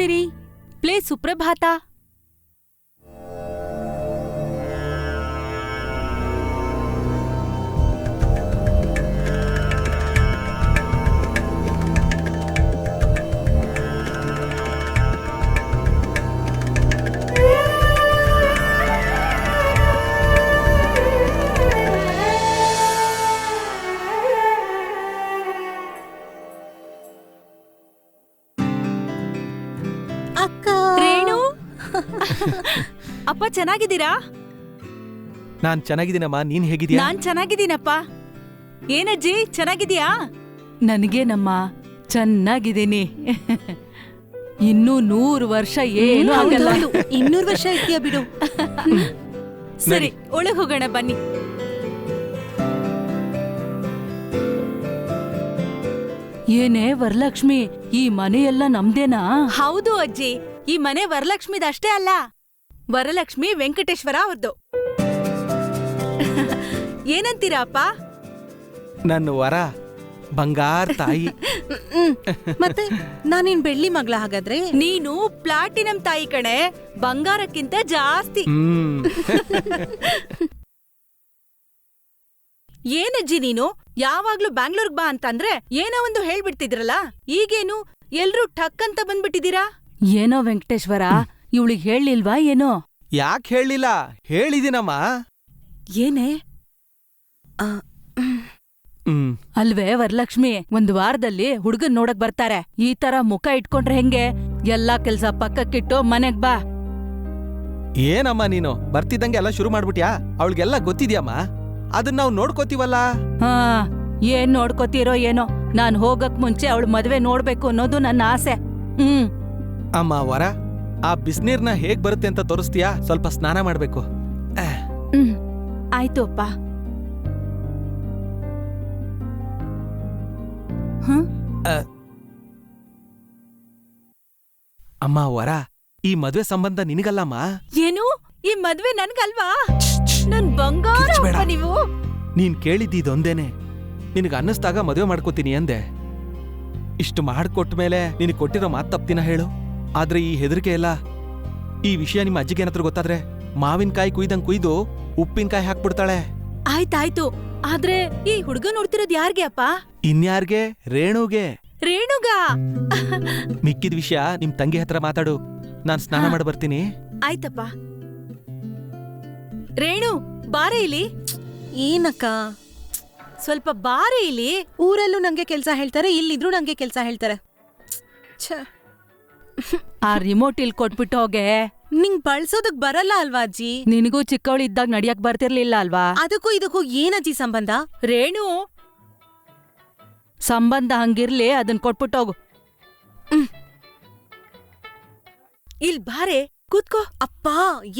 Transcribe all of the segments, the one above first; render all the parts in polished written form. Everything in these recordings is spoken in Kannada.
ಸಿರಿ, ಪ್ಲೇ ಸುಪ್ರಭಾತ. ಅಪ್ಪ ಚೆನ್ನಾಗಿದ್ದೀರಾ? ನಾನ್ ಚೆನ್ನಾಗಿದ್ದೀನಮ್ಮ, ನೀನ್ ಹೇಗಿದ್ಯಾ? ನಾನ್ ಚೆನ್ನಾಗಿದ್ದೀನಪ್ಪ. ಏನಜ್ಜಿ ಚೆನ್ನಾಗಿದ್ಯಾ? ನನಗೇನಮ್ಮ ಚೆನ್ನಾಗಿದ್ದೀನಿ. ಇನ್ನೂ 100 ವರ್ಷ ಏನು ಆಗಲ್ಲ. 200 ವರ್ಷ ಇದೆಯಾ ಬಿಡು. ಸರಿ, ಒಳಗ್ ಹೋಗೋಣ ಬನ್ನಿ. ಏನೇ ವರಲಕ್ಷ್ಮಿ, ಈ ಮನೆಯೆಲ್ಲ ನಮ್ದೇನಾ? ಹೌದು ಅಜ್ಜಿ, ಈ ಮನೆ ವರಲಕ್ಷ್ಮಿದಷ್ಟೇ ಅಲ್ಲ, ವರಲಕ್ಷ್ಮಿ ವೆಂಕಟೇಶ್ವರ ಅವ್ರದ್ದು. ಏನಂತೀರಾ ಅಪ್ಪ? ನನ್ನ ವರ ಬಂಗಾರ ತಾಯಿ. ಮತ್ತೆ ನಾನಿನ್ ಬೆಳ್ಳಿ ಮಗಳ ಹಾಗಾದ್ರೆ? ನೀನು ಪ್ಲಾಟಿನಂ ತಾಯಿ ಕಣೆ, ಬಂಗಾರಕ್ಕಿಂತ ಜಾಸ್ತಿ. ಏನಜ್ಜಿ ನೀನು ಯಾವಾಗ್ಲೂ ಬ್ಯಾಂಗ್ಳೂರ್ಗ್ ಬಾ ಅಂತಂದ್ರೆ ಏನೋ ಒಂದು ಹೇಳ್ಬಿಡ್ತಿದ್ರಲ್ಲ, ಈಗೇನು ಎಲ್ರೂ ಠಕ್ ಅಂತ ಬಂದ್ಬಿಟ್ಟಿದೀರಾ? ಏನೋ ವೆಂಕಟೇಶ್ವರ, ಇವಳಿಗೆ ಹೇಳಿಲ್ವಾ ಏನೋ? ಯಾಕೆ ಹೇಳಿಲ್ಲ? ಹೇಳಿದೀನಮ್ಮ. ಏನೇ ಅಲ್ವೇ ವರಲಕ್ಷ್ಮಿ, 1 ವಾರದಲ್ಲಿ ಹುಡುಗನ್ ನೋಡಕ್ ಬರ್ತಾರೆ. ಈ ತರ ಮುಖ ಇಟ್ಕೊಂಡ್ರೆ ಹೆಂಗೆ? ಎಲ್ಲಾ ಕೆಲ್ಸ ಪಕ್ಕಕ್ಕಿಟ್ಟು ಮನೆಗ್ ಬಾ. ಏನಮ್ಮ ನೀನು ಬರ್ತಿದ್ದಂಗೆ ಎಲ್ಲ ಶುರು ಮಾಡ್ಬಿಟ್ಯಾ? ಅವಳಿಗೆಲ್ಲ ಗೊತ್ತಿದ್ಯಮ್ಮ, ಅದನ್ನ ನಾವು ನೋಡ್ಕೋತೀವಲ್ಲ. ಹಾ, ಏನ್ ನೋಡ್ಕೋತೀರೋ ಏನೋ, ನಾನ್ ಹೋಗಕ್ ಮುಂಚೆ ಅವಳು ಮದ್ವೆ ನೋಡ್ಬೇಕು ಅನ್ನೋದು ನನ್ನ ಆಸೆ. ಅಮ್ಮ ವರ, ಆ ಬಿಸ್ನೀರ್ನ ಹೇಗ್ ಬರುತ್ತೆ ಅಂತ ತೋರಿಸ್ತೀಯಾ? ಸ್ವಲ್ಪ ಸ್ನಾನ ಮಾಡ್ಬೇಕು. ಆಯ್ತು ಅಪ್ಪ. ಅಮ್ಮ ವರ, ಈ ಮದ್ವೆ ಸಂಬಂಧ ನಿನಗಲ್ಲಮ್ಮ. ಏನು? ಈ ಮದ್ವೆ ನನ್ಗಲ್ವಾ? ನನ್ ಬಂಗಾರ ನೀವು. ನೀನ್ ಕೇಳಿದ್ದೀದೊಂದೇನೆ, ನಿನಗ ಅನ್ನಿಸ್ದಾಗ ಮದ್ವೆ ಮಾಡ್ಕೋತೀನಿ ಅಂದೆ. ಇಷ್ಟು ಮಾಡ್ಕೊಟ್ಮೇಲೆ ನಿನಗ್ ಕೊಟ್ಟಿರೋ ಮಾತ್ ತಪ್ಪಿನ ಹೇಳು. ಆದ್ರೆ ಈ ಹೆದರಿಕೆ ಎಲ್ಲ, ಈ ವಿಷಯ ನಿಮ್ಮ ಅಜ್ಜಿಗೇನಾದ್ರೂ ಗೊತ್ತಾದ್ರೆ ಮಾವಿನಕಾಯಿ ಕುಯ್ದಂಗ್ ಕುಯ್ದು ಉಪ್ಪಿನಕಾಯಿ ಹಾಕ್ಬಿಡ್ತಾಳೆ. ಆಯ್ತಾಯ್ತು, ಆದ್ರೆ ಈ ಹುಡುಗ ನೋಡ್ತಿರೋದ್ ಯಾರ್ಗೆ ಅಪ್ಪ? ಇನ್ಯಾರ್ಗೆ? ರೇಣುಗೆ. ರೇಣುಗ? ಮಿಕ್ಕಿದ ವಿಷಯ ನಿಮ್ ತಂಗಿ ಹತ್ರ ಮಾತಾಡು, ನಾನ್ ಸ್ನಾನ ಮಾಡಿ ಬರ್ತೀನಿ. ಆಯ್ತಪ್ಪ. ರೇಣು ಬಾರೆ ಇಲ್ಲಿ. ಏನಕ್ಕ? ಸ್ವಲ್ಪ ಬಾರೆ ಇಲ್ಲಿ. ಊರಲ್ಲೂ ನಂಗೆ ಕೆಲ್ಸ ಹೇಳ್ತಾರೆ, ಇಲ್ಲಿದ್ರು ನಂಗೆ ಕೆಲ್ಸ ಹೇಳ್ತಾರೆ. ಆ ರಿಮೋಟ್ ಇಲ್ಲಿ ಕೊಟ್ಬಿಟ್ಟು ಹೋಗೆ. ನಿಂಗ್ ಬಳಸೋದಕ್ ಬರಲ್ಲ ಅಲ್ವಾ ಅಜ್ಜಿ? ನಿನಗೂ ಚಿಕ್ಕವಳಿದ್ದಾಗ ನಡಿಯಕ್ ಬರ್ತಿರ್ಲಿಲ್ಲ ಅಲ್ವಾ? ಅದಕ್ಕೂ ಇದಕ್ಕೂ ಏನಜ್ಜಿ ಸಂಬಂಧ? ರೇಣು, ಸಂಬಂಧ ಹಂಗಿರ್ಲಿ, ಅದನ್ ಕೊಟ್ಬಿಟ್ಟೋಗು. ಇಲ್ ಬಾರೆ, ಕೂತ್ಕೋ. ಅಪ್ಪ,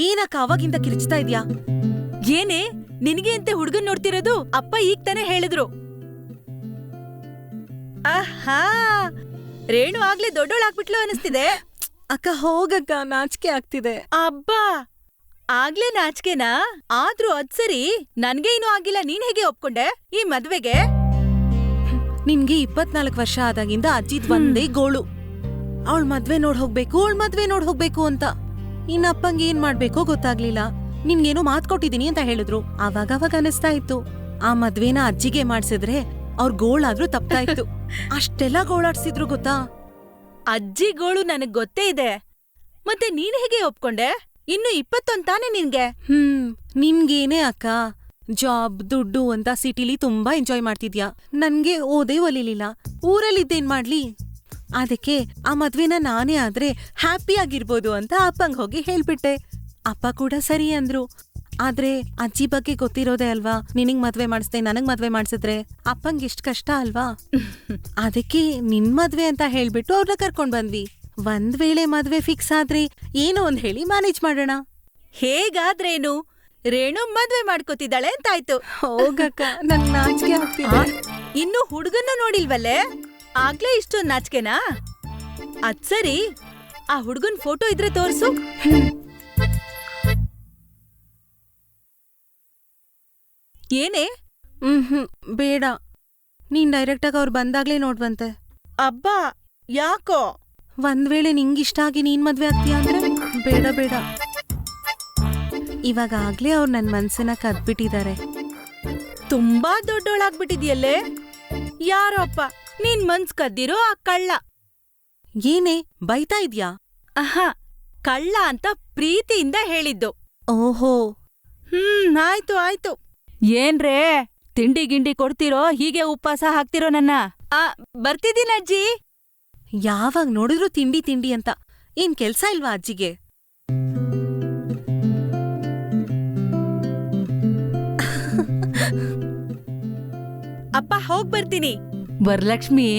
ಏನಕ್ಕ ಅವಾಗಿಂದ ಕಿರ್ಚ್ತಾ ಇದ್ಯಾ? ಏನೇ ನಿನಗೆ ಅಂತ ಹುಡ್ಗನ್ ನೋಡ್ತಿರೋದು? ಅಪ್ಪ ಈಗ ತಾನೇ ಹೇಳಿದ್ರು. ಆಹಾ, ರೇಣು ಆಗ್ಲೇ ದೊಡ್ಡೋಳಾಗ್ಬಿಟ್ಲು ಅನಿಸ್ತಿದೆ. ಅಕ್ಕ ಹೋಗಕ್ಕ, ನಾಚಿಕೆ ಆಗ್ತಿದೆ. ಅಬ್ಬಾ, ಆಗ್ಲೇ ನಾಚಿಕೆನಾ? ಆದ್ರೂ ಅದ್ ಸರಿ, ನನ್ಗೆ ಏನೂ ಆಗಿಲ್ಲ, ನೀನ್ ಹೇಗೆ ಒಪ್ಕೊಂಡೆ ಈ ಮದ್ವೆಗೆ? ನಿನ್ಗೆ 24 ವರ್ಷ ಆದಾಗಿಂದ ಅಜ್ಜಿದ್ ಒಂದೇ ಗೋಳು, ಅವಳ ಮದ್ವೆ ನೋಡ್ ಹೋಗ್ಬೇಕು ಅಂತ. ಇನ್ನಪ್ಪಂಗೆ ಏನ್ ಮಾಡ್ಬೇಕೋ ಗೊತ್ತಾಗ್ಲಿಲ್ಲ. ನಿನ್ಗೇನೋ ಮಾತ್ ಕೊಟ್ಟಿದೀನಿ ಅಂತ ಹೇಳಿದ್ರು. ಅವಾಗ ಅನಿಸ್ತಾ ಇತ್ತು, ಆ ಮದ್ವೆನ ಅಜ್ಜಿಗೆ ಮಾಡ್ಸಿದ್ರೆ ಅವ್ರ ಗೋಳಾದ್ರೂ ತಪ್ತಾ ಇತ್ತು. ಅಷ್ಟೆಲ್ಲ ಗೋಳಾಡ್ಸಿದ್ರು ಗೊತ್ತಾ? ಅಜ್ಜಿ ಗೋಳು ನನಗ್ ಗೊತ್ತೇ ಇದೆ, ಮತ್ತೆ ನೀನ್ ಹೇಗೆ ಒಪ್ಕೊಂಡೆ? ಇನ್ನು 21 ತಾನೆ ನಿನ್ಗೆ? ನಿನ್ಗೇನೆ ಅಕ್ಕ, ಜಾಬ್ ದುಡ್ಡು ಅಂತ ಸಿಟಿಲಿ ತುಂಬಾ ಎಂಜಾಯ್ ಮಾಡ್ತಿದ್ಯಾ. ನನ್ಗೆ ಓದೇ ಒಲಿಲಿಲ್ಲ, ಊರಲ್ಲಿದ್ದೇನ್ ಮಾಡ್ಲಿ? ಅದಕ್ಕೆ ಆ ಮದ್ವೆನ ನಾನೇ ಆದ್ರೆ ಹ್ಯಾಪಿ ಆಗಿರ್ಬೋದು ಅಂತ ಅಪ್ಪಂಗ್ ಹೋಗಿ ಹೇಳ್ಬಿಟ್ಟೆ. ಅಪ್ಪ ಕೂಡ ಸರಿ ಅಂದ್ರು. ಆದ್ರೆ ಅಜ್ಜಿ ಬಗ್ಗೆ ಗೊತ್ತಿರೋದೇ ಅಲ್ವಾ, ನಿನಗ್ ಮದ್ವೆ ಮಾಡಿಸ್ದೆ ನನಗ್ ಮದ್ವೆ ಮಾಡ್ಸಿದ್ರೆ ಅಪ್ಪಂಗ್ ಎಷ್ಟ್ ಕಷ್ಟ ಅಲ್ವಾ? ಅದಕ್ಕೆ ನಿನ್ ಮದ್ವೆ ಅಂತ ಹೇಳ್ಬಿಟ್ಟು ಅವ್ರನ್ನ ಕರ್ಕೊಂಡ್ ಬಂದ್ವಿ. ಒಂದ್ ವೇಳೆ ಮದ್ವೆ ಫಿಕ್ಸ್ ಆದ್ರೆ ಏನೋ ಒಂದ್ ಹೇಳಿ ಮ್ಯಾನೇಜ್ ಮಾಡೋಣ. ಹೇಗಾದ್ರೇನು, ರೇಣು ಮದ್ವೆ ಮಾಡ್ಕೋತಿದ್ದಾಳೆ ಅಂತಾಯ್ತು. ಹೋಗಕ್ಕ, ನನ್ ನಾಚಿಕೆ ಆಗ್ತಿದೆ. ಇನ್ನು ಹುಡುಗನ್ನ ನೋಡಿಲ್ವಲ್ಲೇ, ಆಗ್ಲೇ ಇಷ್ಟೊಂದ್ ನಾಚಿಕೆನಾ? ಅದ್ ಸರಿ, ಆ ಹುಡುಗನ್ ಫೋಟೋ ಇದ್ರೆ ತೋರ್ಸು. ಏನೇ? ಬೇಡ, ನೀನ್ ಡೈರೆಕ್ಟಾಗಿ ಅವ್ರು ಬಂದಾಗ್ಲೇ ನೋಡ್ವಂತೆ. ಅಬ್ಬಾ, ಯಾಕೋ? ಒಂದ್ ವೇಳೆ ನಿಂಗಿಷ್ಟ ಆಗಿ ನೀನ್ ಮದ್ವೆ ಆಗ್ತೀಯ ಅಂದ್ರೆ ಬೇಡ ಬೇಡ. ಇವಾಗ ಆಗ್ಲೇ ಅವ್ರು ನನ್ ಮನ್ಸನ್ನ ಕದ್ಬಿಟ್ಟಿದ್ದಾರೆ. ತುಂಬಾ ದೊಡ್ಡೋಳಾಗ್ಬಿಟ್ಟಿದ್ಯಲ್ಲೇ. ಯಾರೋಪ್ಪ ನೀನ್ ಮನ್ಸ್ ಕದ್ದಿರೋ ಆ ಕಳ್ಳ. ಏನೇ ಬೈತಾ ಇದ್ಯಾ? ಆಹಾ, ಕಳ್ಳ ಅಂತ ಪ್ರೀತಿಯಿಂದ ಹೇಳಿದ್ದು. ಓಹೋ, ಆಯ್ತು ಆಯ್ತು. ಏನ್ರೇ ತಿಂಡಿ ಗಿಂಡಿ ಕೊಡ್ತಿರೋ, ಹೀಗೆ ಉಪವಾಸ ಹಾಕ್ತಿರೋ ನನ್ನ? ಬರ್ತಿದ್ದೀನಜ್ಜಿ. ಯಾವಾಗ ನೋಡಿದ್ರು ತಿಂಡಿ ತಿಂಡಿ ಅಂತ. ಏನ್ ಕೆಲ್ಸ ಇಲ್ವಾ ಅಜ್ಜಿಗೆ? ಅಪ್ಪ ಹೋಗ್ ಬರ್ತೀನಿ. ವರಲಕ್ಷ್ಮಿ,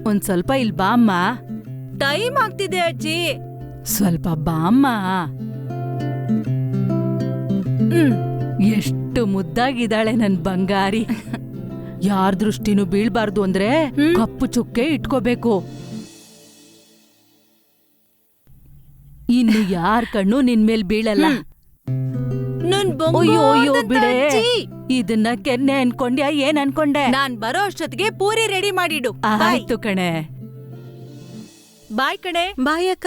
ಒಂದ್ ಸ್ವಲ್ಪ ಇಲ್ ಬಾಮ್ಮ. ಟೈಮ್ ಆಗ್ತಿದೆ ಅಜ್ಜಿ. ಸ್ವಲ್ಪ ಬಾಮ್ಮ. ಎಷ್ಟು ಮುದ್ದಾಗಿದ್ದಾಳೆ ನನ್ ಬಂಗಾರಿ. ಯಾರ್ ದೃಷ್ಟಿನೂ ಬೀಳ್ಬಾರ್ದು ಅಂದ್ರೆ ಕಪ್ಪು ಚುಕ್ಕೆ ಇಟ್ಕೋಬೇಕು. ಇನ್ನು ಯಾರ್ ಕಣ್ಣು ನಿನ್ ಮೇಲ್ ಬೀಳಲ್ಲ. ಅಯ್ಯೋ ಅಯ್ಯೋ ಬಿಡೆ, ಇದನ್ನ ಕೆನ್ನೆ ಅನ್ಕೊಂಡ್ಯಾ? ಏನ್ ಅನ್ಕೊಂಡೆ? ನಾನ್ ಬರೋ ಅಷ್ಟೊತ್ತಿಗೆ ಪೂರಿ ರೆಡಿ ಮಾಡಿಡು. ಆಯ್ತು ಕಣೆ. ಬಾಯ್ ಕಣೆ. ಬಾಯ್ ಅಕ್ಕ.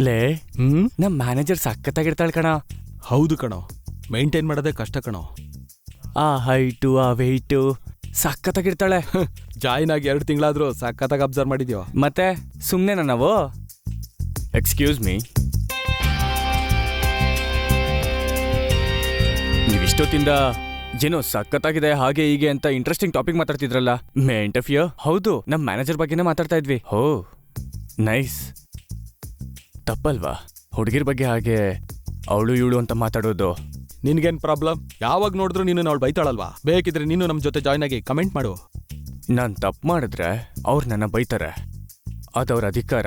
ಲೇ, ನಮ್ ಮ್ಯಾನೇಜರ್ ಸಖತ್ತಾಗಿರ್ತಾಳೆ ಕಣ. ಹೌದು ಕಣೋ, ಮೇಂಟೈನ್ ಮಾಡೋದೇ ಕಷ್ಟ ಕಣೋ. ಆ ಹೈಟು ಆ ವೆಯ್ಟು ಸಖತ್ತಾಗಿರ್ತಾಳೆ. ಜಾಯಿನ್ ಆಗಿ 2 ತಿಂಗಳಾದ್ರೂ ಸಖತ್ತಾಗಿ ಅಬ್ಸರ್ವ್ ಮಾಡಿದ್ಯೋ. ಮತ್ತೆ ಸುಮ್ನೆನಾ ನಾವು? ಎಕ್ಸ್ಕ್ಯೂಸ್ ಮೀ, ನೀವಿಷ್ಟೊತ್ತಿಂದ ಏನೋ ಸಖತ್ತಾಗಿದೆ ಹಾಗೆ ಹೀಗೆ ಅಂತ ಇಂಟ್ರೆಸ್ಟಿಂಗ್ ಟಾಪಿಕ್ ಮಾತಾಡ್ತಿದ್ರಲ್ಲ. ಮೇ ಇಂಟರ್ಫಿಯರ್? ಹೌದು, ನಮ್ ಮ್ಯಾನೇಜರ್ ಬಗ್ಗೆನೇ ಮಾತಾಡ್ತಾ ಇದ್ವಿ. ಹೋ ನೈಸ್. ತಪ್ಪಲ್ವಾ ಹುಡುಗಿರ್ ಬಗ್ಗೆ ಹಾಗೆ ಅವಳು ಇವಳು ಅಂತ ಮಾತಾಡೋದು? ನಿನ್ಗೇನ್ ಪ್ರಾಬ್ಲಮ್? ಯಾವಾಗ ನೋಡಿದ್ರು ನೀನು ಅವಳು ಬೈತಾಳಲ್ವಾ? ಬೇಕಿದ್ರೆ ನೀನು ನಮ್ ಜೊತೆ ಜಾಯ್ನ್ ಆಗಿ ಕಮೆಂಟ್ ಮಾಡು. ನಾನ್ ತಪ್ಪು ಮಾಡಿದ್ರೆ ಅವ್ರು ನನ್ನ ಬೈತಾರೆ, ಅದವ್ರ ಅಧಿಕಾರ.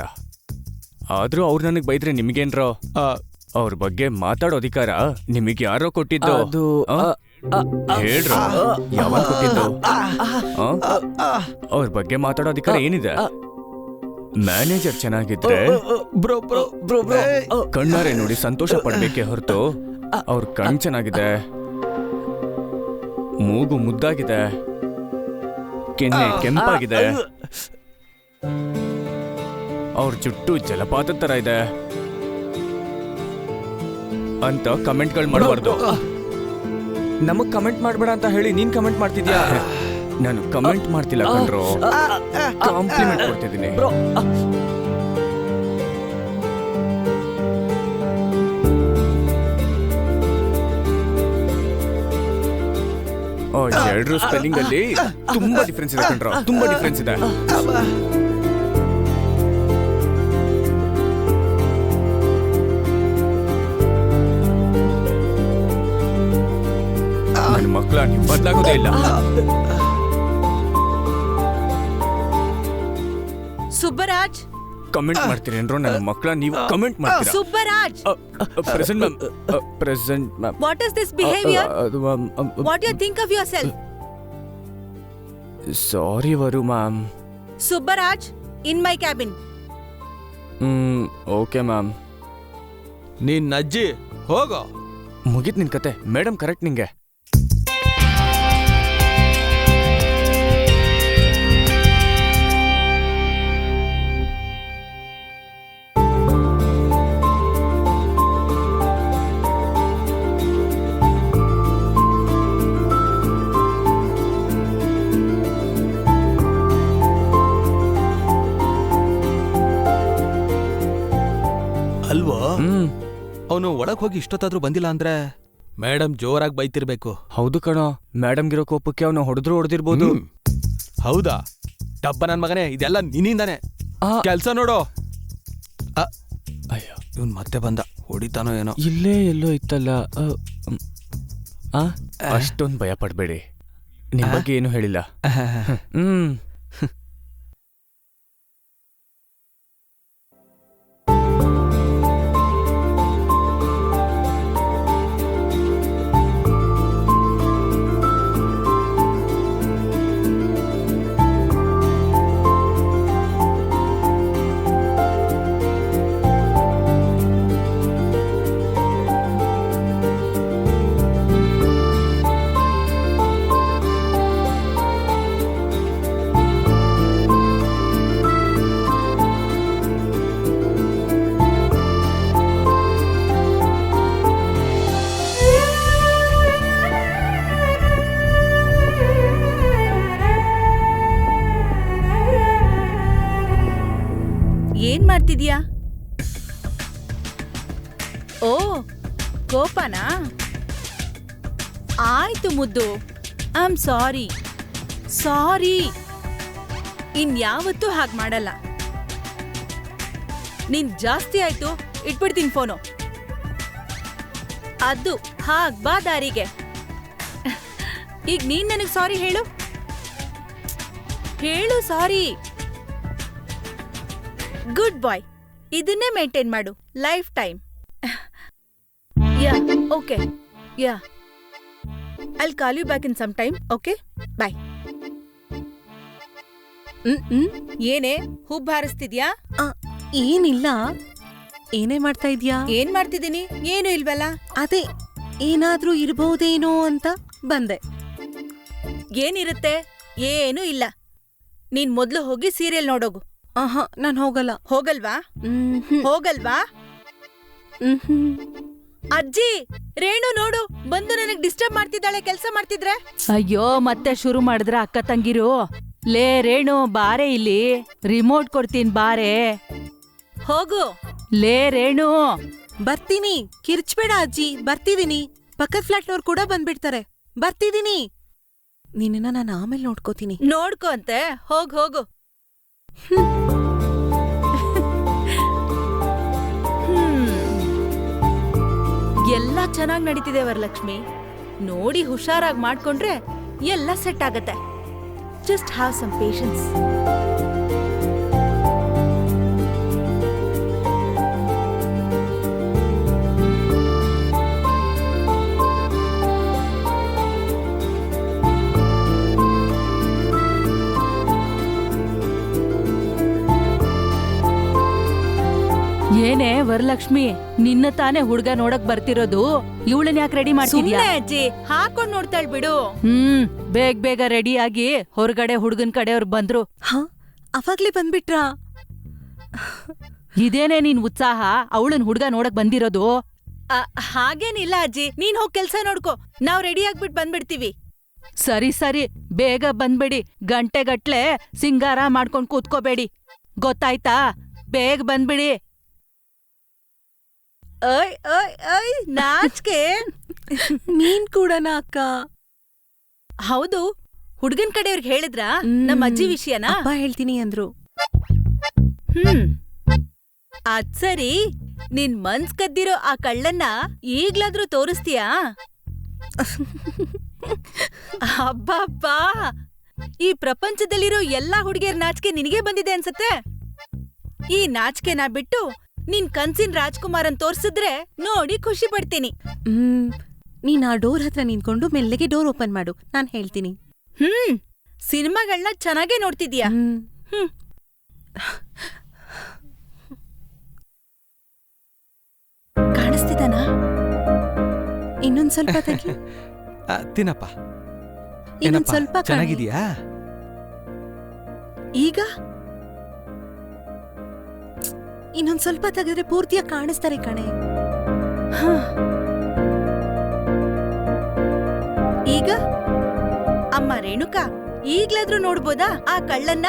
ಆದ್ರೂ ಅವ್ರು ನನಗ್ ಬೈದ್ರೆ ನಿಮ್ಗೇನ್ರೋ? ಅವ್ರ ಬಗ್ಗೆ ಮಾತಾಡೋ ಅಧಿಕಾರ ನಿಮಗೆ ಯಾರೋ ಕೊಟ್ಟಿದ್ದು? ಅದು ಹೇಳ್ರೋ, ಯಾವಾಗ ಕೊಟ್ಟಿದ್ದು? ಅವ್ರ ಬಗ್ಗೆ ಮಾತಾಡೋ ಅಧಿಕಾರ ಏನಿದೆ? ಮ್ಯಾನೇಜರ್ ಚೆನ್ನಾಗಿದ್ರೆ ಕಣ್ಣಾರೆ ನೋಡಿ ಸಂತೋಷ ಪಡ್ಬೇಕೆ ಹೊರತು, ಅವ್ರ ಕಣ್ ಚೆನ್ನಾಗಿದೆ, ಮೂಗು ಮುದ್ದಾಗಿದೆ, ಕೆನ್ನೆ ಕೆಂಪಾಗಿದೆ, ಅವ್ರ ಜುಟ್ಟು ಜಲಪಾತದ ತರ ಇದೆ ಅಂತ ಕಮೆಂಟ್ಗಳು ಮಾಡಬಾರ್ದು. ನಮಗ್ ಕಮೆಂಟ್ ಮಾಡ್ಬೇಡ ಅಂತ ಹೇಳಿ ನೀನ್ ಕಮೆಂಟ್ ಮಾಡ್ತಿದ್ಯಾ? ನಾನು ಕಮೆಂಟ್ ಮಾಡ್ತಿಲ್ಲ ಕಣ್ರೋ, ಕಾಂಪ್ಲಿಮೆಂಟ್ ಕೊಡ್ತಿದ್ದೀನಿ. ಎರಡರ ಸ್ಪೆಲ್ಲಿಂಗ್ ಅಲ್ಲಿ ತುಂಬಾ ಡಿಫ್ರೆನ್ಸ್ ಇದೆ ಕಣ್ರೋ, ತುಂಬಾ ಡಿಫ್ರೆನ್ಸ್ ಇದೆ. ನನ್ನ ಮಕ್ಕಳ ನೀವು ಬದಲಾಗೋದೇ ಇಲ್ಲ. ಸುಬ್ಬರಾಜ್ ಕಮೆಂಟ್ ಮಾಡ್ತೀರಿ ಏನ್ರೋ ನನ್ನ ಮಕ್ಕಳ? ನೀವು ಕಮೆಂಟ್ ಮಾಡ್ತೀರಾ? Subbaraj, present ma'am, present ma'am. What is this behaviour? What you think of yourself? Sorry ವರು ma'am. Subbaraj, in my cabin. Okay ma'am. ನೀನ್ ಅಜ್ಜಿ ಹೋಗೋ. ಮುಗಿತ್ ನಿನ್ ಕತೆ. ಮೇಡಮ್ ಕರೆಕ್ಟ್ ನಿಂಗೆ. ಅಲ್ವೋ? ಅವನು ಒಳಗ್ ಹೋಗಿ ಇಷ್ಟೊತ್ತಾದ್ರೂ ಬಂದಿಲ್ಲ ಅಂದ್ರೆ ಮೇಡಮ್ ಜೋರಾಗಿ ಬೈತಿರ್ಬೇಕು. ಹೌದು ಕಣೋ, ಮೇಡಮ್ಗಿರೋ ಕೋಪಕ್ಕೆ ಅವನು ಹೊಡೆದಿರ್ಬೋದು. ಹೌದಾ? ಡಬ್ಬ ನನ್ ಮಗನೇ, ಇದೆಲ್ಲ ನಿನ್ನಿಂದಾನೆ. ಕೆಲ್ಸ ನೋಡು. ಅಯ್ಯೋ, ಇವನ್ ಮತ್ತೆ ಬಂದ, ಹೊಡಿತಾನೋ ಏನೋ. ಇಲ್ಲೇ ಎಲ್ಲೋ ಇತ್ತಲ್ಲ. ಅಷ್ಟೊಂದು ಭಯ ಪಡ್ಬೇಡಿ, ನಿಮ್ ಬಗ್ಗೆ ಏನು ಹೇಳಿಲ್ಲ. ಓ ಕೋಪನಾ? ಆಯ್ತು ಮುದ್ದು, ಐ ಆಮ್ ಸಾರಿ. ಇನ್ಯಾವತ್ತೂ ಹಾಗೆ ಮಾಡಲ್ಲ. ನೀನ್ ಜಾಸ್ತಿ ಆಯ್ತು, ಇಟ್ಬಿಡ್ತೀನಿ ಫೋನು. ಅದು ಹಾಗ್ ಬಾ ದಾರಿಗೆ. ಈಗ ನೀನ್ ನನಗ್ ಸಾರಿ ಹೇಳು ಸಾರಿ. ಗುಡ್ ಬಾಯ್. ಇದನ್ನೇ ಮೇಂಟೈನ್ ಮಾಡು life time. Yeah okay, yeah I'll call you back in some time. Okay bye. ಏನೇ ಹುಬ್ಬ ಹಾರಿಸ್ತಿದ್ಯಾ? ಏನಿಲ್ಲ, ಏನೇ ಮಾಡ್ತಾ ಇದ್ಯಾ? ಏನ್ ಮಾಡ್ತಿದ್ದೀನಿ? ಏನು ಇಲ್ವಲ್ಲ. ಅದೇ ಏನಾದ್ರೂ ಇರ್ಬಹುದೇನೋ ಅಂತ ಬಂದೆ. ಏನಿರುತ್ತೆ? ಏನೂ ಇಲ್ಲ. ನೀನ್ ಮೊದ್ಲು ಹೋಗಿ ಸೀರಿಯಲ್ ನೋಡೋಗು. ಆಹಾ, ನಾನ್ ಹೋಗಲ್ಲ. ಹೋಗಲ್ವಾ? ಹೋಗಲ್ವಾ? ಅಜ್ಜಿ, ರೇಣು ನೋಡು ಬಂದು ನನಗ್ ಡಿಸ್ಟರ್ಬ್ ಮಾಡ್ತಿದ್ದಾಳೆ ಕೆಲ್ಸ ಮಾಡ್ತಿದ್ರೆ. ಅಯ್ಯೋ, ಮತ್ತೆ ಶುರು ಮಾಡಿದ್ರ ಅಕ್ಕ ತಂಗಿರು. ಲೇ ರೇಣು, ಬಾರೆ ಇಲ್ಲಿ, ರಿಮೋಟ್ ಕೊಡ್ತೀನಿ ಬಾರೆ. ಹೋಗು. ಲೇ ರೇಣು. ಬರ್ತೀನಿ, ಕಿರ್ಚ್ಬೇಡ ಅಜ್ಜಿ, ಬರ್ತಿದೀನಿ. ಪಕ್ಕದ ಫ್ಲಾಟ್ನವ್ರು ಕೂಡ ಬಂದ್ಬಿಡ್ತಾರೆ. ಬರ್ತಿದೀನಿ. ನಿನ್ನ ನಾನು ಆಮೇಲೆ ನೋಡ್ಕೋತೀನಿ. ನೋಡ್ಕೊ ಅಂತೆ. ಹೋಗು. ಎಲ್ಲ ಚೆನ್ನಾಗ್ ನಡೀತಿದೆ ವರಲಕ್ಷ್ಮಿ. ನೋಡಿ ಹುಷಾರಾಗಿ ಮಾಡ್ಕೊಂಡ್ರೆ ಎಲ್ಲ ಸೆಟ್ ಆಗತ್ತೆ. Just have some patience. ಏನೇ ವರಲಕ್ಷ್ಮಿ, ನಿನ್ನ ತಾನೇ ಹುಡ್ಗ ನೋಡಕ್ ಬರ್ತಿರೋದು. ಇವಳನ್ ಯಾಕೆ ರೆಡಿ ಮಾಡ್ತಿದ್ಯಾ? ಸುಮ್ನೆ ಅಜ್ಜಿ, ಹಾಕೊಂಡ್ ನೋಡ್ತಾಳ್ ಬಿಡು. ಬೇಗ ರೆಡಿ ಆಗಿ ಹೊರಗಡೆ ಹುಡ್ಗನ್ ಕಡೆಯವ್ರು ಬಂದ್ರು. ಹಾ, ಅವಾಗ್ಲೇ ಬಂದ್ಬಿಟ್ರಾ? ಇದೇನೇ ನಿನ್ ಉತ್ಸಾಹ? ಅವಳನ್ ಹುಡ್ಗ ನೋಡಕ್ ಬಂದಿರೋದು? ಹಾಗೇನಿಲ್ಲ ಅಜ್ಜಿ, ನೀನ್ ಹೋಗ್ ಕೆಲ್ಸ ನೋಡ್ಕೊ. ನಾವ್ ರೆಡಿ ಆಗ್ಬಿಟ್ ಬಂದ್ಬಿಡ್ತೀವಿ. ಸರಿ, ಬೇಗ ಬಂದ್ಬಿಡಿ. ಗಂಟೆಗಟ್ಲೆ ಸಿಂಗಾರ ಮಾಡ್ಕೊಂಡ್ ಕೂತ್ಕೋಬೇಡಿ, ಗೊತ್ತಾಯ್ತಾ? ಬೇಗ ಬಂದ್ಬಿಡಿ. ಓಯ್ ನಾಚ್ಕೆ. ನೀನ್ ಕೂಡನಾ ಅಕ್ಕ? ಹೌದು, ಹುಡ್ಗನ್ ಕಡೆಯವ್ರಿಗೆ ಹೇಳಿದ್ರಾ ನಮ್ಮ ಅಜ್ಜಿ ವಿಷಯನ? ಅಪ್ಪ ಹೇಳ್ತೀನಿ ಅಂದ್ರು. ಅದ್ ಸರಿ, ನಿನ್ ಮನ್ಸ್ ಕದ್ದಿರೋ ಆ ಕಳ್ಳನ್ನ ಈಗ್ಲಾದ್ರೂ ತೋರಿಸ್ತೀಯಾ? ಅಬ್ಬಬ್ಬ, ಈ ಪ್ರಪಂಚದಲ್ಲಿರೋ ಎಲ್ಲಾ ಹುಡುಗಿಯರ್ ನಾಚಿಕೆ ನಿನಗೆ ಬಂದಿದೆ ಅನ್ಸತ್ತೆ. ಈ ನಾಚಿಕೆನ ಬಿಟ್ಟು ನಿನ್ ಕನ್ಸಿನ್ ರಾಜ್ಕುಮಾರನ್ ತೋರ್ಸಿದ್ರೆ ನೋಡಿ ಖುಷಿ ಪಡ್ತೀನಿ. ನೀನ್ ಆ ಡೋರ್ ಹತ್ರ ನಿಂತ್ಕೊಂಡು ಮೆಲ್ಲಗೆ ಡೋರ್ ಓಪನ್ ಮಾಡು, ನಾನ್ ಹೇಳ್ತೀನಿ. ಸಿನಿಮಾಗಳನ್ನ ಚೆನ್ನಾಗೇ ನೋಡ್ತಿದ್ಯಾ? ಕಾಣಿಸ್ತಿದಾನಾ? ಇನ್ನೊಂದ್ ಸ್ವಲ್ಪ ತೆಗಿ. ತಿನ್ನಪ್ಪ. ಇನ್ನೊಂದ್ ಸ್ವಲ್ಪ ಚೆನ್ನಾಗಿದ್ಯಾ? ಈಗ ಇನ್ನೊಂದ್ ಸ್ವಲ್ಪ ತೆಗೆದ್ರೆ ಪೂರ್ತಿಯಾಗಿ ಕಾಣಿಸ್ತಾರೆ ಕಣೆ. ಈಗ ಅಮ್ಮ ರೇಣುಕಾ, ಈಗ್ಲಾದ್ರೂ ನೋಡ್ಬೋದಾ ಆ ಕಳ್ಳನ್ನ?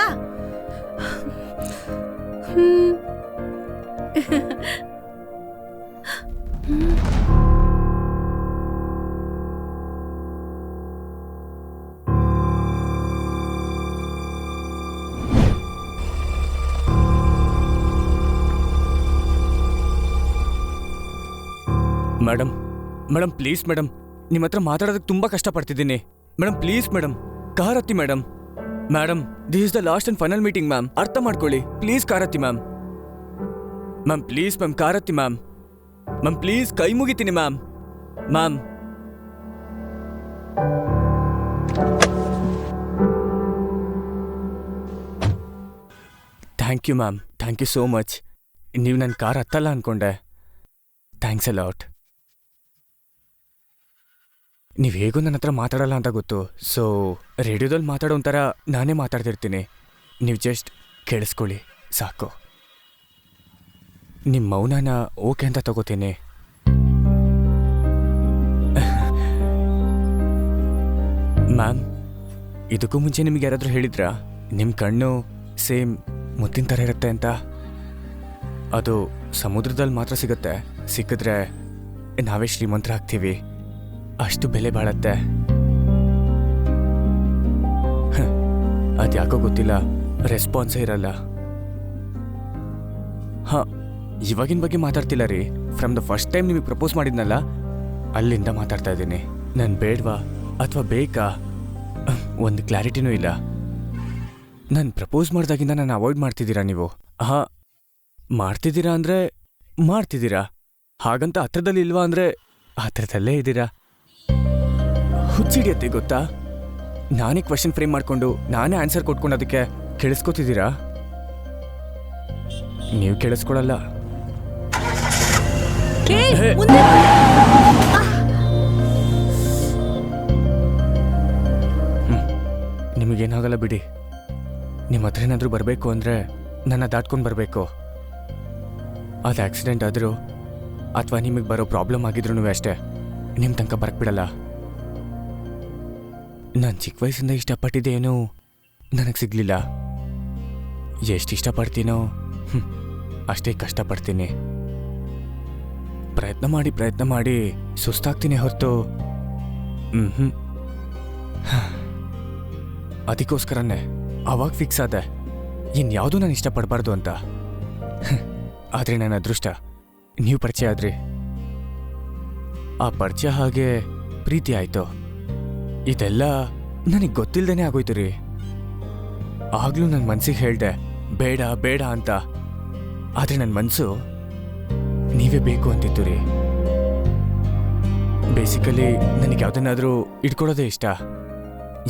ಮೇಡಮ್ ಪ್ಲೀಸ್ ಮೇಡಮ್, ನಿಮ್ಮ ಹತ್ರ ಮಾತಾಡೋದಕ್ಕೆ ತುಂಬಾ ಕಷ್ಟಪಡ್ತಿದ್ದೀನಿ. ಮೇಡಮ್ ಪ್ಲೀಸ್ ಮೇಡಮ್, ಕಾರ್ ಹತ್ತಿ madam. This is the last and final meeting ma'am, ಅರ್ಥ ಮಾಡ್ಕೊಳ್ಳಿ ಪ್ಲೀಸ್. ಕಾರ್ ಹತ್ತಿ ಮ್ಯಾಮ್. ಪ್ಲೀಸ್ ಮ್ಯಾಮ್, ಕಾರ್ ಹತ್ತಿ ಮ್ಯಾಮ್. ಪ್ಲೀಸ್ ಕೈ ಮುಗಿತೀನಿ ma'am. Thank you ma'am, thank you so much. ನೀವು ನನ್ನ ಕಾರ್ ಹತ್ತಲ್ಲ ಅನ್ಕೊಂಡೆ. Thanks a lot. ನೀವು ಹೇಗೂ ನನ್ನ ಹತ್ರ ಮಾತಾಡಲ್ಲ ಅಂತ ಗೊತ್ತು, ಸೊ ರೇಡಿಯೋದಲ್ಲಿ ಮಾತಾಡೋ ಒಂಥರ ನಾನೇ ಮಾತಾಡ್ತಿರ್ತೀನಿ. ನೀವು ಜಸ್ಟ್ ಕೇಳಿಸ್ಕೊಳ್ಳಿ ಸಾಕು. ನಿಮ್ಮ ಮೌನನ ಓಕೆ ಅಂತ ತಗೋತೀನಿ. ಮ್ಯಾಮ್, ಇದಕ್ಕೂ ಮುಂಚೆ ನಿಮಗೆ ಯಾರಾದರೂ ಹೇಳಿದ್ರಾ ನಿಮ್ಮ ಕಣ್ಣು ಸೇಮ್ ಮುತ್ತಿನ ಥರ ಇರುತ್ತೆ ಅಂತ? ಅದು ಸಮುದ್ರದಲ್ಲಿ ಮಾತ್ರ ಸಿಗುತ್ತೆ, ಸಿಕ್ಕಿದ್ರೆ ನಾವೇ ಶ್ರೀಮಂತರಾಗ್ತೀವಿ, ಅಷ್ಟು ಬೆಲೆ ಬಾಳತ್ತೆ. ಅದ್ಯಾಕೋ ಗೊತ್ತಿಲ್ಲ, ರೆಸ್ಪಾನ್ಸೇ ಇರಲ್ಲ. ಹಾ, ಇವಾಗಿನ ಬಗ್ಗೆ ಮಾತಾಡ್ತಿಲ್ಲ ರೀ. ಫ್ರಮ್ ದ ಫಸ್ಟ್ ಟೈಮ್ ನಿಮಗೆ ಪ್ರಪೋಸ್ ಮಾಡಿದ್ನಲ್ಲ, ಅಲ್ಲಿಂದ ಮಾತಾಡ್ತಾ ಇದ್ದೀನಿ. ನಾನು ಬೇಡವಾ ಅಥವಾ ಬೇಕಾ ಒಂದು ಕ್ಲಾರಿಟಿನೂ ಇಲ್ಲ. ನಾನು ಪ್ರಪೋಸ್ ಮಾಡ್ದಾಗಿಂದ ನಾನು ಅವಾಯ್ಡ್ ಮಾಡ್ತಿದ್ದೀರಾ ನೀವು? ಹಾ, ಮಾಡ್ತಿದ್ದೀರಾ ಅಂದರೆ ಮಾಡ್ತಿದ್ದೀರಾ, ಹಾಗಂತ ಹತ್ರದಲ್ಲಿ ಇಲ್ವಾ ಅಂದರೆ ಹತ್ರದಲ್ಲೇ ಇದ್ದೀರಾ. ಹುಚ್ಚಿಡಿಯತ್ತೆ ಗೊತ್ತಾ? ನಾನೇ ಕ್ವೆಶನ್ ಫ್ರೇಮ್ ಮಾಡಿಕೊಂಡು ನಾನೇ ಆನ್ಸರ್ ಕೊಟ್ಕೊಂಡು ಅದಕ್ಕೆ ಕೇಳಿಸ್ಕೊತಿದ್ದೀರಾ? ನೀವು ಕೇಳಿಸ್ಕೊಳಲ್ಲ. ನಿಮಗೇನಾಗಲ್ಲ ಬಿಡಿ. ನಿಮ್ಮ ಹತ್ರ ಏನಾದರೂ ಬರಬೇಕು ಅಂದರೆ ನನ್ನ ದಾಟ್ಕೊಂಡು ಬರಬೇಕು. ಅದು ಆಕ್ಸಿಡೆಂಟ್ ಆದರೂ ಅಥವಾ ನಿಮಗೆ ಬರೋ ಪ್ರಾಬ್ಲಮ್ ಆಗಿದ್ರೂ ಅಷ್ಟೇ, ನಿಮ್ಮ ತನಕ ಬರಕ್ಕೆ ಬಿಡಲ್ಲ. ನಾನು ಚಿಕ್ಕ ವಯಸ್ಸಿಂದ ಇಷ್ಟಪಟ್ಟಿದ್ದೇನೂ ನನಗೆ ಸಿಗಲಿಲ್ಲ. ಎಷ್ಟು ಇಷ್ಟಪಡ್ತೀನೋ ಅಷ್ಟೇ ಕಷ್ಟಪಡ್ತೀನಿ. ಪ್ರಯತ್ನ ಮಾಡಿ ಸುಸ್ತಾಗ್ತೀನಿ ಹೊರತು ಅದಕ್ಕೋಸ್ಕರನೇ ಅವಾಗ ಫಿಕ್ಸ್ ಆದೆ ಇನ್ಯಾವುದೂ ನಾನು ಇಷ್ಟಪಡಬಾರ್ದು ಅಂತ. ಆದರೆ ನನ್ನ ಅದೃಷ್ಟ ನೀವು ಪರಿಚಯ ಆದ್ರಿ. ಆ ಪರಿಚಯ ಹಾಗೆ ಪ್ರೀತಿ ಆಯಿತು. ಇದೆಲ್ಲ ನನಗೆ ಗೊತ್ತಿಲ್ಲದೇನೆ ಆಗೋಯ್ತು ರೀ. ಆಗ್ಲೂ ನನ್ನ ಮನ್ಸಿಗೆ ಹೇಳ್ದೆ ಬೇಡ ಬೇಡ ಅಂತ. ಆದರೆ ನನ್ನ ಮನಸ್ಸು ನೀವೇ ಬೇಕು ಅಂತಿತ್ತು ರೀ. ಬೇಸಿಕಲಿ ನನಗೆ ಯಾವುದನ್ನಾದರೂ ಇಟ್ಕೊಳ್ಳೋದೇ ಇಷ್ಟ,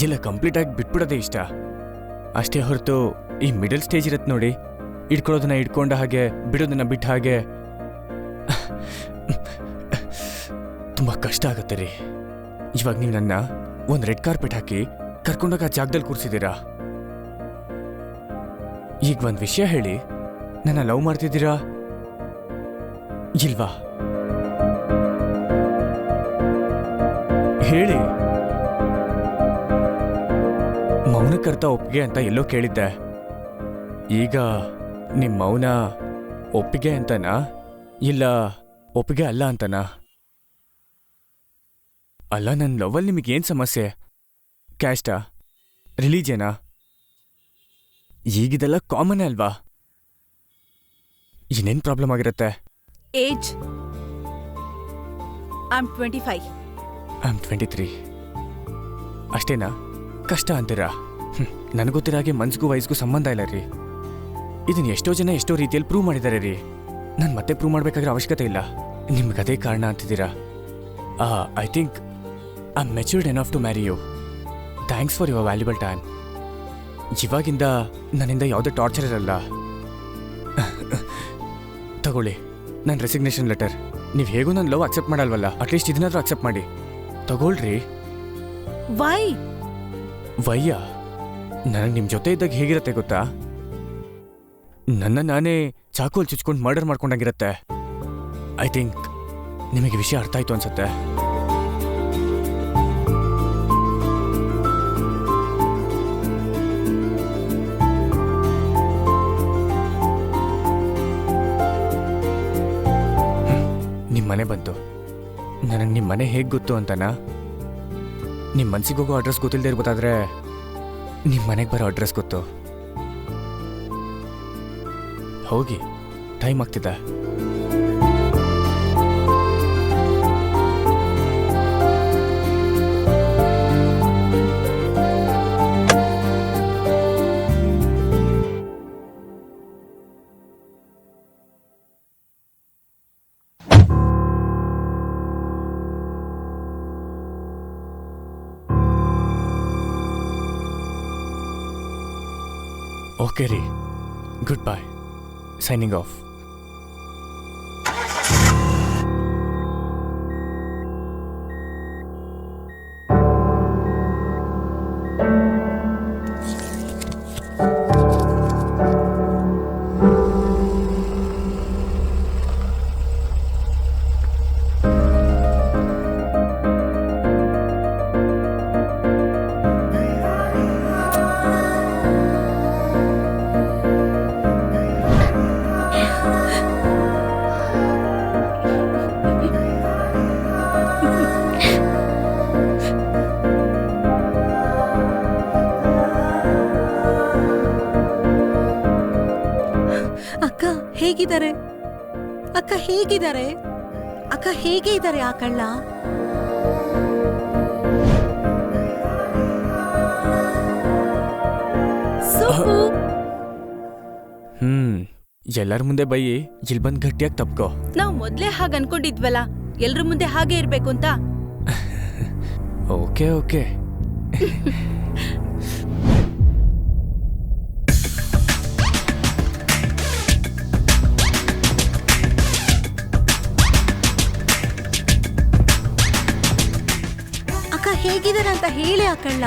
ಇಲ್ಲ ಕಂಪ್ಲೀಟಾಗಿ ಬಿಟ್ಬಿಡೋದೇ ಇಷ್ಟ ಅಷ್ಟೇ ಹೊರತು ಈ ಮಿಡಲ್ ಸ್ಟೇಜ್ ಇರುತ್ತೆ ನೋಡಿ, ಇಟ್ಕೊಳ್ಳೋದನ್ನ ಇಟ್ಕೊಂಡ ಹಾಗೆ ಬಿಡೋದನ್ನ ಬಿಟ್ಟ ಹಾಗೆ ತುಂಬ ಕಷ್ಟ ಆಗುತ್ತೆ ರೀ. ಇವಾಗ ನೀವು ನನ್ನ ಒಂದು ರೆಡ್ ಕಾರ್ಪೆಟ್ ಹಾಕಿ ಕರ್ಕೊಂಡೋಗ ಆ ಜಾಗದಲ್ಲಿ ಕೂರಿಸಿದ್ದೀರಾ. ಈಗ ಒಂದು ವಿಷಯ ಹೇಳಿ, ನನ್ನ ಲವ್ ಮಾಡ್ತಿದ್ದೀರಾ ಇಲ್ವಾ? ಹೇಳಿ. ಮೌನಕ್ಕರ್ತ ಒಪ್ಪಿಗೆ ಅಂತ ಎಲ್ಲೋ ಕೇಳಿದ್ದೆ. ಈಗ ನಿಮ್ಮ ಮೌನ ಒಪ್ಪಿಗೆ ಅಂತನಾ ಇಲ್ಲ ಒಪ್ಪಿಗೆ ಅಲ್ಲ ಅಂತನಾ? ಅಲ್ಲ, ನನ್ನ ಲವ್ವಲ್ಲಿ ನಿಮಗೇನು ಸಮಸ್ಯೆ? ಕ್ಯಾಸ್ಟಾ, ರಿಲಿಜನಾ? ಈಗಿದೆಲ್ಲ ಕಾಮನ್ ಅಲ್ವಾ? ಇನ್ನೇನು ಪ್ರಾಬ್ಲಮ್ ಆಗಿರುತ್ತೆ? Age I am 25. I am 23. ಅಷ್ಟೇನಾ? ಕಷ್ಟ ಅಂತೀರಾ? ನನಗೊತ್ತಿರೋ ಹಾಗೆ ಮನ್ಸಿಗೂ ವಯಸ್ಸಿಗೂ ಸಂಬಂಧ ಇಲ್ಲ ರೀ. ಇದನ್ನ ಎಷ್ಟೋ ಜನ ಎಷ್ಟೋ ರೀತಿಯಲ್ಲಿ ಪ್ರೂವ್ ಮಾಡಿದ್ದಾರೆ ರೀ. ನಾನು ಮತ್ತೆ ಪ್ರೂವ್ ಮಾಡಬೇಕಾಗಿರೋ ಅವಶ್ಯಕತೆ ಇಲ್ಲ. ನಿಮ್ಗೆ ಅದೇ ಕಾರಣ ಅಂತಿದ್ದೀರಾ. I think I am matured enough to marry you. Thanks for your valuable time. ಇವಾಗಿಂದ ನನ್ನಿಂದ ಯಾವುದೇ ಟಾರ್ಚರ್ ಇರಲ್ಲ. ತಗೊಳ್ಳಿ ನನ್ನ ರೆಸಿಗ್ನೇಷನ್ ಲೆಟರ್. ನೀವು ಹೇಗೂ ನನ್ನ ಲವ್ ಅಕ್ಸೆಪ್ಟ್ ಮಾಡಲ್ವಲ್ಲ, ಅಟ್ಲೀಸ್ಟ್ ಇದನ್ನಾದ್ರೂ ಅಕ್ಸೆಪ್ಟ್ ಮಾಡಿ. ತಗೊಳ್ರಿ. ವೈ? ವಯ್ಯ, ನನಗೆ ನಿಮ್ಮ ಜೊತೆ ಇದ್ದಾಗ ಹೇಗಿರುತ್ತೆ ಗೊತ್ತಾ? ನನ್ನ ನಾನೇ ಚಾಕುಲ್ ಚುಚ್ಕೊಂಡು ಮರ್ಡರ್ ಮಾಡ್ಕೊಂಡಾಗಿರುತ್ತೆ. ಐ ಥಿಂಕ್ ನಿಮಗೆ ವಿಷಯ ಅರ್ಥ ಆಯ್ತು ಅನ್ಸುತ್ತೆ. ನಿಮ್ಮ ಮನೆ ಬಂತು. ನನಗೆ ನಿಮ್ಮ ಮನೆ ಹೇಗೆ ಗೊತ್ತು ಅಂತನಾ? ನಿಮ್ಮ ಮನ್ಸಿಗೆ ಹೋಗೋ ಅಡ್ರೆಸ್ ಗೊತ್ತಿಲ್ಲದೆ ಇರ್ಬೋದಾದ್ರೆ ನಿಮ್ಮ ಮನೆಗೆ ಬರೋ ಅಡ್ರೆಸ್ ಗೊತ್ತು. ಹೋಗಿ, ಟೈಮ್ ಆಗ್ತಿದೆ. ಓಕೆ ರೀ, ಗುಡ್ ಬೈ. Signing off. ಹೇಗಿದ್ದಾರೆ ಅಕ್ಕ? ಹೇಗಿದ್ದಾರೆ ಅಕ್ಕ? ಹೇಗೆ ಇದ್ದಾರೆ ಆ ಕಳ್ಳ? ಸುಬ್ಬು, ಎಲ್ಲರ ಮುಂದೆ ಬೈಯಿ ಇಲ್ಲಿ ಬಂದ್ ಗಟ್ಟಿಯಾಗಿ ತಪ್ಕೋ. ನಾವ್ ಮೊದ್ಲೇ ಹಾಗ್ ಅನ್ಕೊಂಡಿದ್ವಲ್ಲ, ಎಲ್ರ ಮುಂದೆ ಹಾಗೆ ಇರ್ಬೇಕು ಅಂತ. Okay okay. ಅಕ್ಕ ಹೇಗಿದ್ದಾರೆ ಅಂತ ಹೇಳಿ ಆ ಕಳ್ಳ.